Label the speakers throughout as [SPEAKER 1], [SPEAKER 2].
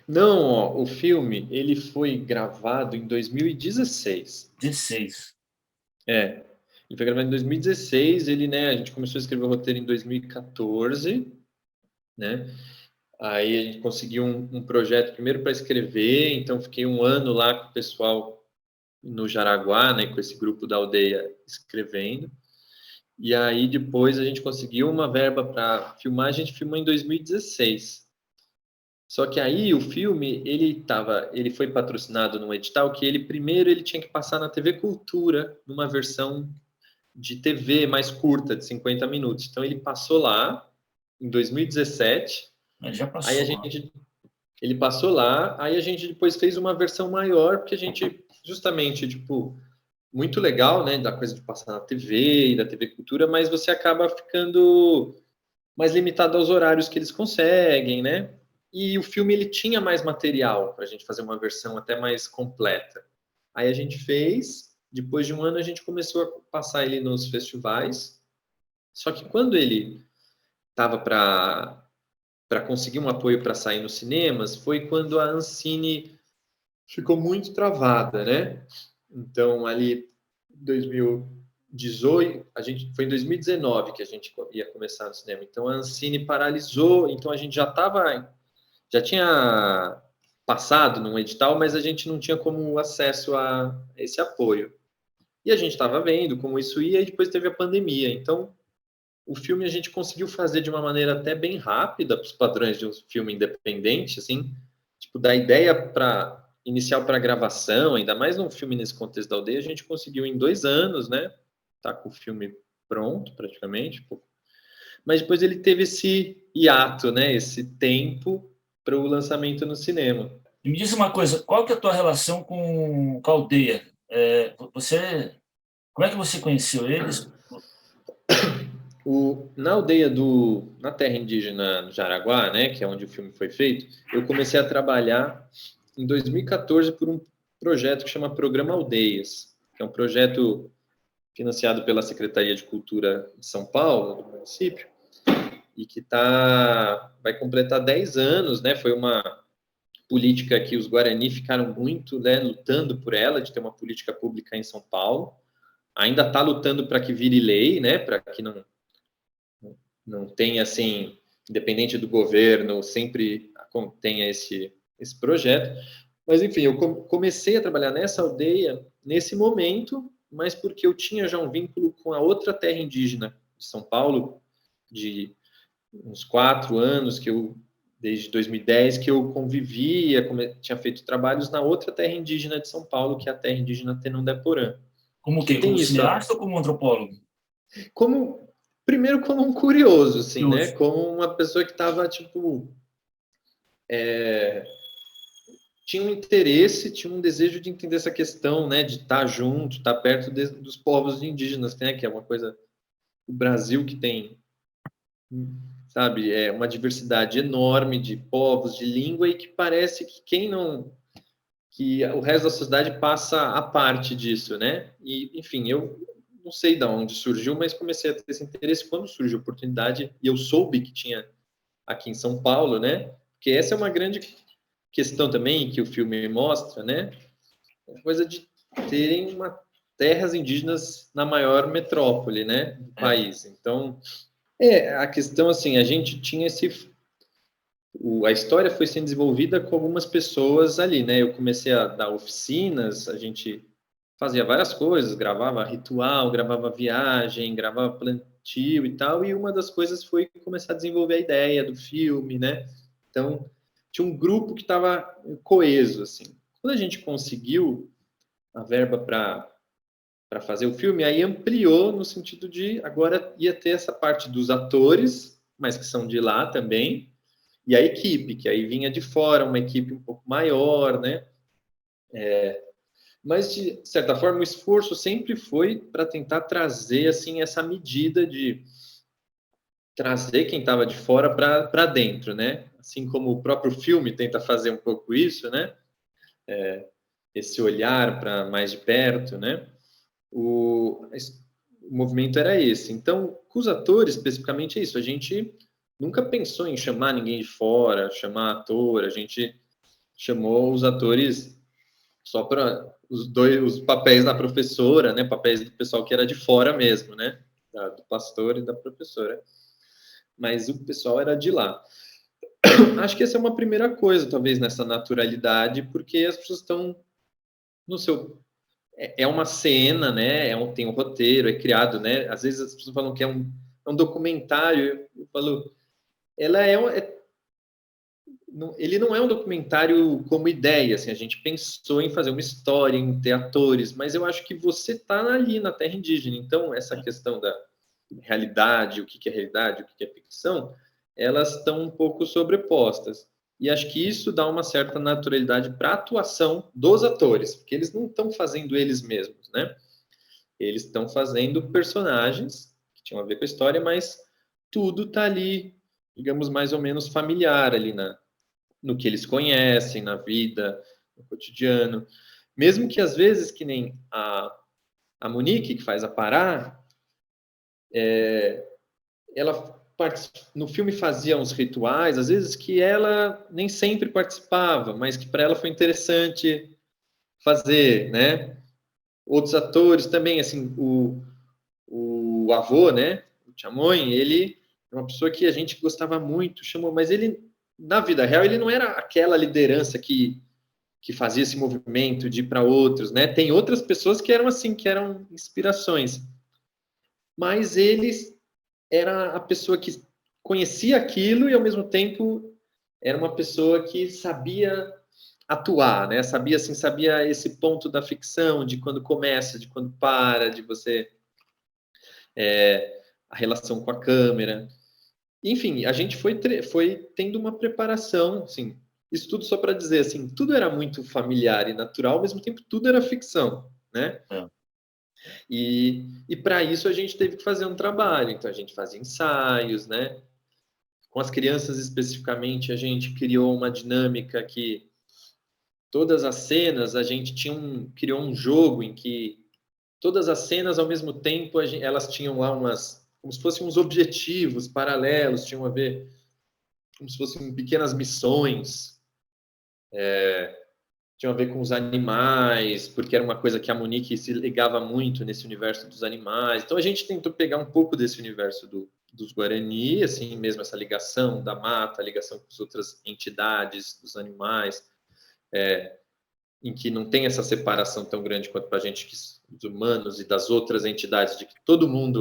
[SPEAKER 1] Não, ó, o filme, ele foi gravado em 2016.
[SPEAKER 2] 16.
[SPEAKER 1] É, ele foi gravado em 2016, ele, né, a gente começou a escrever o roteiro em 2014, né? Aí a gente conseguiu um projeto primeiro para escrever, então fiquei um ano lá com o pessoal no Jaraguá, né, com esse grupo da aldeia escrevendo. E aí depois a gente conseguiu uma verba para filmar, a gente filmou em 2016. Só que aí o filme, ele foi patrocinado num edital que ele primeiro ele tinha que passar na TV Cultura, numa versão de TV mais curta, de 50 minutos. Então ele passou lá em 2017,
[SPEAKER 2] Mas já
[SPEAKER 1] aí a
[SPEAKER 2] passou.
[SPEAKER 1] gente ele passou lá, aí a gente depois fez uma versão maior, porque a gente justamente, tipo, muito legal, né, da coisa de passar na TV e da TV Cultura, mas você acaba ficando mais limitado aos horários que eles conseguem, né? E o filme ele tinha mais material para a gente fazer uma versão até mais completa. Aí a gente fez, depois de um ano a gente começou a passar ele nos festivais. Só que quando ele estava para conseguir um apoio para sair nos cinemas, foi quando a Ancine ficou muito travada, né? Então ali 2018, a gente foi em 2019 que a gente ia começar no cinema. Então a Ancine paralisou, então a gente já tinha passado num edital, mas a gente não tinha como acesso a esse apoio. E a gente estava vendo como isso ia e depois teve a pandemia. Então o filme a gente conseguiu fazer de uma maneira até bem rápida para os padrões de um filme independente, assim, tipo, da ideia para inicial para gravação, ainda mais num filme nesse contexto da aldeia, a gente conseguiu em 2 anos, né? Tá com o filme pronto, praticamente. Mas depois ele teve esse hiato, né? Esse tempo para o lançamento no cinema.
[SPEAKER 2] E me diz uma coisa, qual que é a tua relação com a aldeia? Como é que você conheceu eles?
[SPEAKER 1] Na na terra indígena no Jaraguá, né, que é onde o filme foi feito, eu comecei a trabalhar em 2014 por um projeto que chama Programa Aldeias, que é um projeto financiado pela Secretaria de Cultura de São Paulo, do município, e que vai completar 10 anos, né? Foi uma política que os Guarani ficaram muito, né, lutando por ela, de ter uma política pública em São Paulo. Ainda está lutando para que vire lei, né, para que não tenha, assim, independente do governo, sempre tenha esse projeto. Mas, enfim, eu comecei a trabalhar nessa aldeia nesse momento, mas porque eu tinha já um vínculo com a outra terra indígena de São Paulo, de uns 4 anos, desde 2010, que eu convivia, tinha feito trabalhos na outra terra indígena de São Paulo, que é a terra indígena Tenondeporã.
[SPEAKER 2] Como o
[SPEAKER 1] Que
[SPEAKER 2] quê? Como
[SPEAKER 1] tem isso,
[SPEAKER 2] cineasta ou como antropólogo?
[SPEAKER 1] como primeiro como um curioso, assim, né?
[SPEAKER 2] Curioso.
[SPEAKER 1] Como uma pessoa que estava tipo tinha um interesse, tinha um desejo de entender essa questão, né? De estar junto, estar perto dos povos indígenas, né? Que é uma coisa o Brasil que tem, sabe, é uma diversidade enorme de povos, de língua e que parece que quem não que o resto da sociedade passa a parte disso, né? E, enfim, eu não sei de onde surgiu, mas comecei a ter esse interesse quando surgiu a oportunidade e eu soube que tinha aqui em São Paulo, né? Porque essa é uma grande questão também que o filme mostra, né? A coisa de terem terras indígenas na maior metrópole, né, do
[SPEAKER 2] É.
[SPEAKER 1] país. Então, a questão assim, a gente tinha a história foi sendo desenvolvida com algumas pessoas ali, né? Eu comecei a dar oficinas, a gente fazia várias coisas, gravava ritual, gravava viagem, gravava plantio e tal, e uma das coisas foi começar a desenvolver a ideia do filme, né? Então, tinha um grupo que estava coeso, assim. Quando a gente conseguiu a verba para fazer o filme, aí ampliou no sentido de agora ia ter essa parte dos atores, mas que são de lá também, e a equipe, que aí vinha de fora, uma equipe um pouco maior, né? Mas, de certa forma, o esforço sempre foi para tentar trazer, assim, essa medida de trazer quem estava de fora para dentro, né? Assim como o próprio filme tenta fazer um pouco isso, né? Esse olhar para mais de perto, né? O movimento era esse. Então, com os atores, especificamente, é isso. A gente nunca pensou em chamar ninguém de fora, chamar ator. A gente chamou os atores só para os papéis da professora, né? Papéis do pessoal que era de fora mesmo, né? Do pastor e da professora. Mas o pessoal era de lá. Acho que essa é uma primeira coisa, talvez, nessa naturalidade, porque as pessoas estão no seu... É uma cena, né? Tem um roteiro, é criado, né? Às vezes as pessoas falam que é um documentário. Eu falo, ele não é um documentário como ideia, assim, a gente pensou em fazer uma história, em ter atores, mas eu acho que você está ali na terra indígena, então essa questão da realidade, o que é realidade, o que é ficção, elas estão um pouco sobrepostas. E acho que isso dá uma certa naturalidade para a atuação dos atores, porque eles não estão fazendo eles mesmos, né? Eles estão fazendo personagens que tinham a ver com a história, mas tudo está ali, digamos, mais ou menos familiar ali no que eles conhecem, na vida, no cotidiano. Mesmo que às vezes, que nem a Monique, que faz a Pará, ela no filme fazia uns rituais, às vezes que ela nem sempre participava, mas que para ela foi interessante fazer, né? Outros atores também, assim, o avô, né? O Chamoy, ele é uma pessoa que a gente gostava muito, chamou, mas ele, na vida real, ele não era aquela liderança que fazia esse movimento de ir para outros, né? Tem outras pessoas que eram assim, que eram inspirações. Mas ele era a pessoa que conhecia aquilo e, ao mesmo tempo, era uma pessoa que sabia atuar, né? Sabia, assim, sabia esse ponto da ficção, de quando começa, de quando para, de você... a relação com a câmera. Enfim, a gente foi tendo uma preparação, assim, isso tudo só para dizer, assim, tudo era muito familiar e natural, ao mesmo tempo tudo era ficção, né?
[SPEAKER 2] É.
[SPEAKER 1] E para isso a gente teve que fazer um trabalho, então a gente fazia ensaios, né? Com as crianças especificamente, a gente criou uma dinâmica que todas as cenas, a gente criou um jogo em que todas as cenas, ao mesmo tempo, elas tinham lá como se fossem uns objetivos paralelos, tinham a ver como se fossem pequenas missões, tinham a ver com os animais, porque era uma coisa que a Monique se ligava muito nesse universo dos animais. Então a gente tentou pegar um pouco desse universo dos Guarani, assim mesmo essa ligação da mata, a ligação com as outras entidades dos animais, em que não tem essa separação tão grande quanto para a gente, os humanos e das outras entidades, de que todo mundo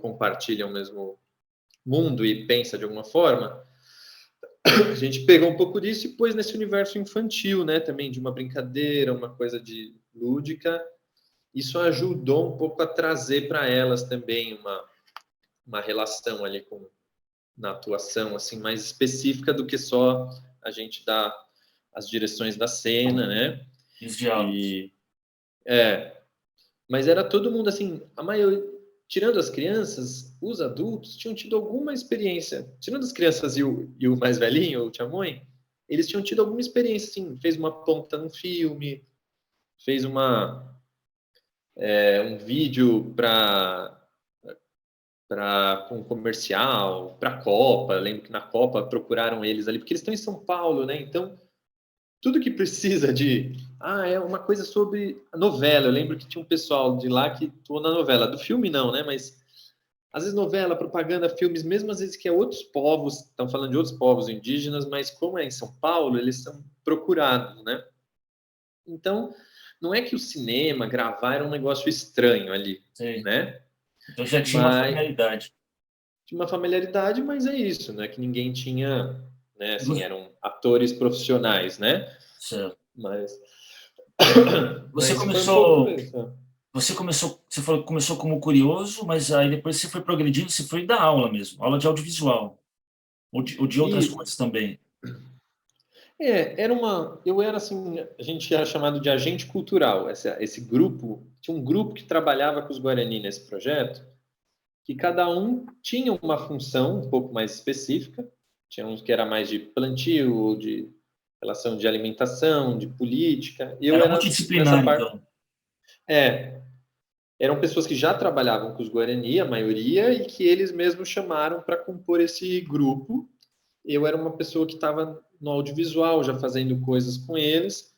[SPEAKER 1] compartilha o mesmo mundo e pensa de alguma forma. A gente pegou um pouco disso e pôs nesse universo infantil, né? Também de uma brincadeira, uma coisa de lúdica. Isso ajudou um pouco a trazer para elas também uma relação ali na atuação assim mais específica do que só a gente dar as direções da cena, né?
[SPEAKER 2] E os diálogos.
[SPEAKER 1] E mas era todo mundo assim, a maioria, tirando as crianças, os adultos tinham tido alguma experiência. Tirando as crianças e o mais velhinho, o Tiamões, eles tinham tido alguma experiência, assim, fez uma ponta num filme, fez um vídeo para um comercial, para a Copa. Eu lembro que na Copa procuraram eles ali, porque eles estão em São Paulo, né? Então, tudo que precisa é uma coisa sobre a novela. Eu lembro que tinha um pessoal de lá que atuou na novela, do filme não, né? Mas às vezes novela, propaganda, filmes, mesmo às vezes que é outros povos, estão falando de outros povos indígenas, mas como é em São Paulo, eles são procurados, né? Então, não é que o cinema, gravar era um negócio estranho ali,
[SPEAKER 2] Sim.
[SPEAKER 1] né?
[SPEAKER 2] Então já tinha uma
[SPEAKER 1] Mas
[SPEAKER 2] familiaridade.
[SPEAKER 1] tinha uma familiaridade, mas é isso, né? Que ninguém tinha, né?
[SPEAKER 2] E
[SPEAKER 1] Assim, eram atores profissionais, né?
[SPEAKER 2] certo.
[SPEAKER 1] Mas,
[SPEAKER 2] Você
[SPEAKER 1] mas foi um pouco
[SPEAKER 2] começou,
[SPEAKER 1] isso.
[SPEAKER 2] você falou que começou como curioso, mas aí depois você foi progredindo, você foi dar aula mesmo, aula de audiovisual, ou de outras
[SPEAKER 1] Isso.
[SPEAKER 2] coisas também.
[SPEAKER 1] Eu era assim, a gente era chamado de agente cultural. Esse grupo, tinha um grupo que trabalhava com os Guarani nesse projeto, que cada um tinha uma função um pouco mais específica. Tinha uns que era mais de plantio, de relação de alimentação, de política. Eu
[SPEAKER 2] Era
[SPEAKER 1] era nessa
[SPEAKER 2] multidisciplinar,
[SPEAKER 1] parte.
[SPEAKER 2] então.
[SPEAKER 1] É, eram pessoas que já trabalhavam com os Guarani, a maioria, e que eles mesmos chamaram para compor esse grupo. eu era uma pessoa que estava no audiovisual, já fazendo coisas com eles,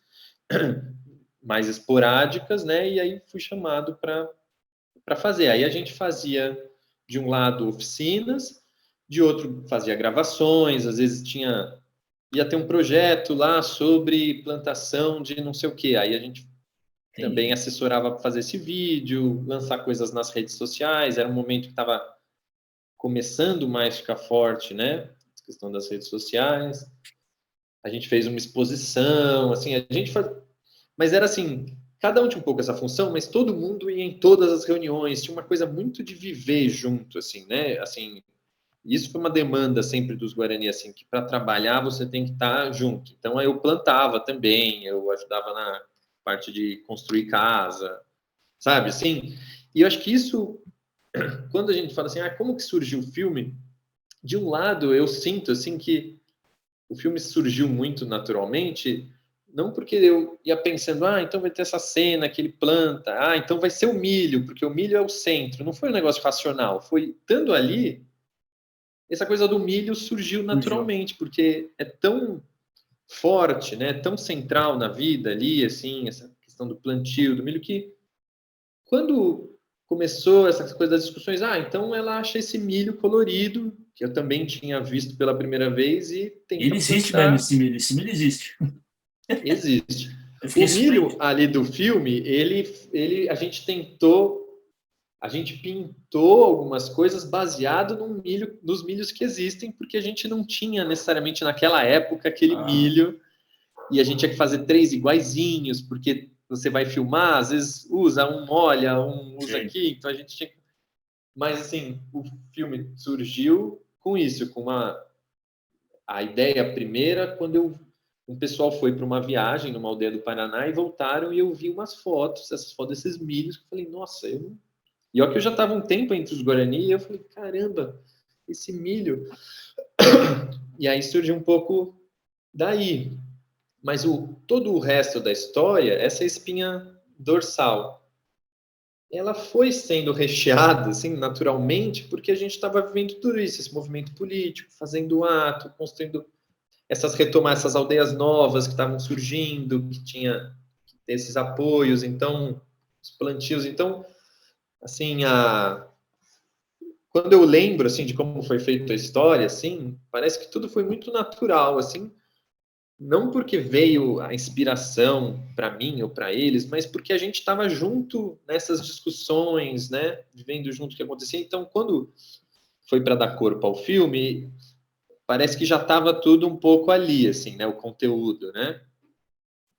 [SPEAKER 1] mais esporádicas, né? E aí fui chamado para fazer. Aí a gente fazia, de um lado, oficinas, de outro fazia gravações, às vezes ia ter um projeto lá sobre plantação de não sei o quê. Aí a gente também assessorava para fazer esse vídeo, lançar coisas nas redes sociais. Era um momento que estava começando mais a ficar forte, né? A questão das redes sociais. A gente fez uma exposição, assim, a gente faz... Mas era assim, cada um tinha um pouco essa função, mas todo mundo ia em todas as reuniões, tinha uma coisa muito de viver junto, assim, né? Assim, isso foi uma demanda sempre dos Guarani, assim, que para trabalhar você tem que estar junto. Então, aí eu plantava também, eu ajudava na parte de construir casa, sabe, assim? E eu acho que isso, quando a gente fala assim, como que surgiu o filme? De um lado, eu sinto, assim, que o filme surgiu muito naturalmente, não porque eu ia pensando, então vai ter essa cena que ele planta, então vai ser o milho, porque o milho é o centro. Não foi um negócio racional, foi estando ali, essa coisa do milho surgiu naturalmente, porque é tão forte, né, tão central na vida ali, assim, essa questão do plantio do milho, que quando começou essa coisa das discussões, então ela acha esse milho colorido, que eu também tinha visto pela primeira vez, e tenta
[SPEAKER 2] Ele existe mesmo,
[SPEAKER 1] plantar.
[SPEAKER 2] esse milho existe.
[SPEAKER 1] Existe.
[SPEAKER 2] Eu fiquei
[SPEAKER 1] O milho
[SPEAKER 2] surpreso.
[SPEAKER 1] ali do filme, a gente pintou algumas coisas baseado nos milhos que existem, porque a gente não tinha necessariamente naquela época aquele milho, e a gente tinha que fazer 3 iguaizinhos, porque você vai filmar, às vezes usa um molha, um usa
[SPEAKER 2] Sim.
[SPEAKER 1] aqui, então a gente tinha. Mas assim, o filme surgiu com isso, com a ideia primeira, quando um pessoal foi para uma viagem numa aldeia do Paraná e voltaram e eu vi umas fotos, essas fotos desses milhos, que eu falei, nossa, E olha que eu já estava um tempo entre os Guarani e eu falei, caramba, esse milho. E aí surgiu um pouco daí. Mas todo o resto da história, essa espinha dorsal, ela foi sendo recheada, assim, naturalmente, porque a gente estava vivendo tudo isso, esse movimento político, fazendo ato, construindo retomar essas aldeias novas que estavam surgindo, que tinha esses apoios, então, os plantios. Então, assim, quando eu lembro, assim, de como foi feita a história, assim, parece que tudo foi muito natural, assim, não porque veio a inspiração para mim ou para eles, mas porque a gente estava junto nessas discussões, né, vivendo junto o que acontecia. Então, quando foi para dar corpo ao filme, parece que já estava tudo um pouco ali, assim, né, o conteúdo, né?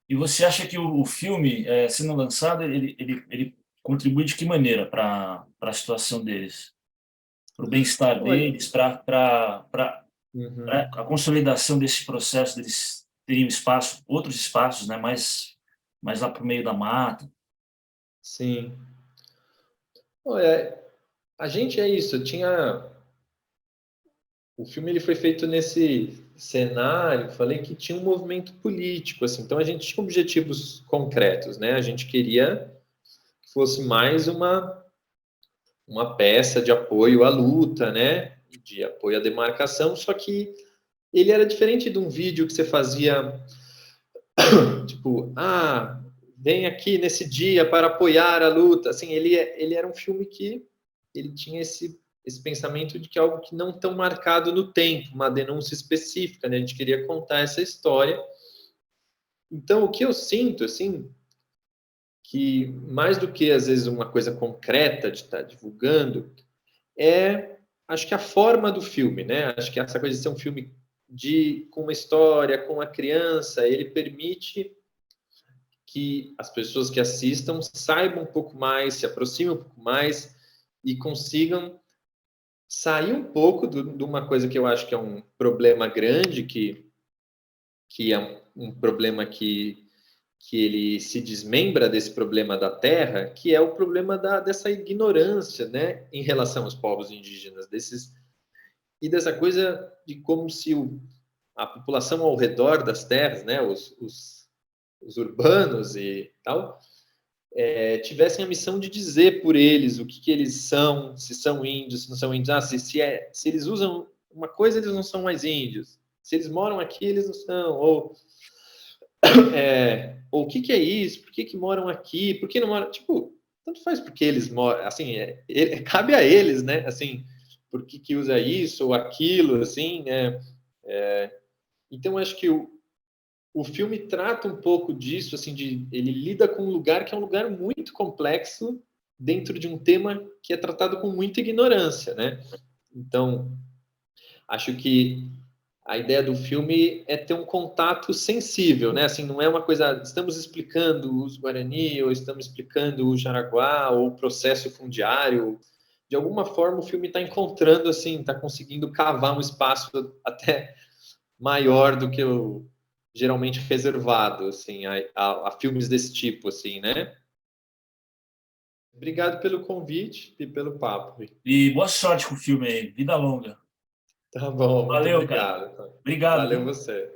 [SPEAKER 2] E você acha que o filme, sendo lançado, ele contribui de que maneira para a situação deles? Para o bem-estar
[SPEAKER 1] Olha,
[SPEAKER 2] deles, para
[SPEAKER 1] uhum,
[SPEAKER 2] a consolidação desse processo deles terem espaço, outros espaços, né, mais lá para o meio da mata.
[SPEAKER 1] sim. Olha, a gente é isso, tinha. O filme ele foi feito nesse cenário, falei que tinha um movimento político, assim, então a gente tinha objetivos concretos, né? A gente queria que fosse mais uma peça de apoio à luta, né? De apoio à demarcação, só que ele era diferente de um vídeo que você fazia, tipo, vem aqui nesse dia para apoiar a luta. Assim, ele era um filme que ele tinha esse pensamento de que é algo que não tão marcado no tempo, uma denúncia específica, né? A gente queria contar essa história. Então, o que eu sinto, assim, que mais do que às vezes uma coisa concreta de estar divulgando, acho que a forma do filme, né? Acho que essa coisa de ser um filme com uma história, com a criança, ele permite que as pessoas que assistam saibam um pouco mais, se aproximem um pouco mais e consigam sair um pouco de uma coisa que eu acho que é um problema grande, que é um problema que ele se desmembra desse problema da terra, que é o problema dessa ignorância, né, em relação aos povos indígenas, e dessa coisa de como se a população ao redor das terras, né, os urbanos e tal, tivessem a missão de dizer por eles o que eles são, se são índios, se não são índios, se eles usam uma coisa eles não são mais índios. Se eles moram aqui, eles não são. Ou o que é isso? Por que moram aqui? Por que não moram? Tipo, tanto faz porque eles moram. Assim, cabe a eles, né? Assim, por que usa isso ou aquilo, assim, né? Então, acho que o filme trata um pouco disso, assim, ele lida com um lugar que é um lugar muito complexo dentro de um tema que é tratado com muita ignorância, né? Então, acho que a ideia do filme é ter um contato sensível, né? Assim, não é uma coisa, estamos explicando os Guarani, ou estamos explicando o Jaraguá, ou o processo fundiário. De alguma forma, o filme está encontrando, assim, está conseguindo cavar um espaço até maior do que o geralmente reservado, assim, a filmes desse tipo, assim, né? Obrigado pelo convite e pelo papo.
[SPEAKER 2] E boa sorte com o filme aí. Vida longa.
[SPEAKER 1] Tá bom, muito
[SPEAKER 2] Valeu, cara.
[SPEAKER 1] obrigado.
[SPEAKER 2] Obrigado,
[SPEAKER 1] Valeu
[SPEAKER 2] viu?
[SPEAKER 1] você.